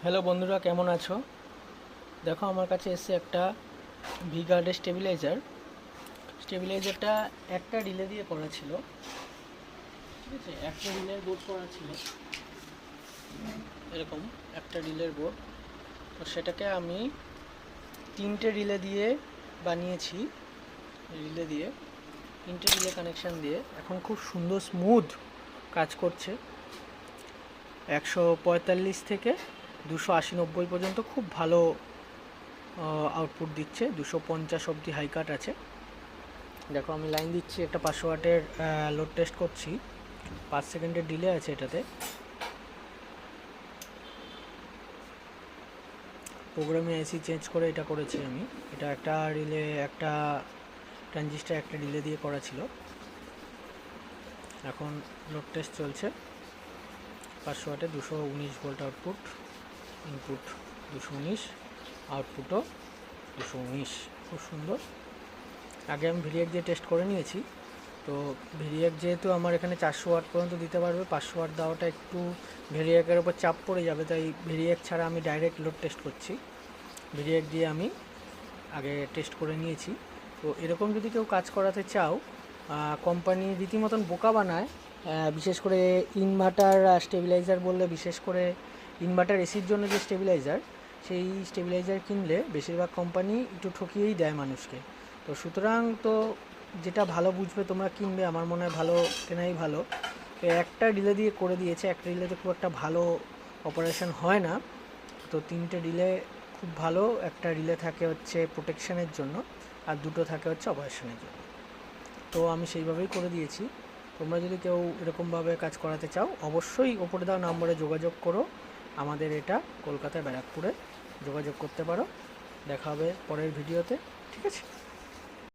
Hello বন্ধুরা, কেমন আছো? দেখো, আমার কাছে এসে একটা ভিগার্ডের স্টেবিলাইজারটা একটা রিলে দিয়ে করা ছিল। ঠিক আছে, একটা রিলের বোর্ড করা ছিল, এরকম একটা রিলের বোর্ড। তো সেটাকে আমি তিনটে রিলে দিয়ে বানিয়েছি। তিনটে রিলে কানেকশান দিয়ে এখন খুব সুন্দর স্মুথ কাজ করছে। 145 থেকে 280-90 পর্যন্ত খুব ভালো আউটপুট দিচ্ছে। 250 অবধি হাই কাট আছে। দেখো, আমি লাইন দিচ্ছি, একটা 500 ওয়াটের লোড টেস্ট করছি। 5 সেকেন্ডের ডিলে আছে এটাতে। প্রোগ্রামে এসি চেঞ্জ করে এটা করেছি আমি। এটা একটা রিলে, একটা ট্রানজিস্টার, একটা রিলে দিয়ে করা ছিল। এখন লোড টেস্ট চলছে। 500 ওয়াটে 219 ভোল্ট আউটপুট, ইনপুট 219, আউটপুটও 219। খুব সুন্দর। আগে আমি ভেরিয়েক দিয়ে টেস্ট করে নিয়েছি। তো ভেরিয়েক যেহেতু আমার এখানে 400 ওয়াট পর্যন্ত দিতে পারবে, 500 ওয়াট দেওয়াটা একটু ভেরিয়েকের ওপর চাপ পড়ে যাবে, তাই ভেরিয়েক ছাড়া আমি ডাইরেক্ট লোড টেস্ট করছি। ভেরিয়েক দিয়ে আমি আগে টেস্ট করে নিয়েছি। তো এরকম যদি কেউ কাজ করাতে চাও, কোম্পানি রীতিমতন বোকা বানায়। বিশেষ করে ইনভার্টার স্টেবিলাইজার বললে, বিশেষ করে ইনভার্টার এসির জন্য যে স্টেবিলাইজার, সেই স্টেবিলাইজার কিনলে বেশিরভাগ কোম্পানি একটু ঠকিয়েই দেয় মানুষকে। তো সুতরাং তো যেটা ভালো বুঝবে তোমরা কিনবে, আমার মনে হয় ভালো কেনাই ভালো। তো একটা রিলে দিয়ে করে দিয়েছে। একটা রিলেতে খুব একটা ভালো অপারেশন হয় না। তো তিনটে রিলে খুব ভালো। একটা রিলে থাকে হচ্ছে প্রোটেকশানের জন্য, আর দুটো থাকে হচ্ছে অপারেশনের জন্য। তো আমি সেইভাবেই করে দিয়েছি। তোমরা যদি কেউ এরকমভাবে কাজ করাতে চাও, অবশ্যই ওপরে দেওয়া নম্বরে যোগাযোগ করো। আমাদের এটা কলকাতায় ব্যারাকপুরে যোগাযোগ করতে পারো। দেখা হবে পরের ভিডিওতে। ঠিক আছে।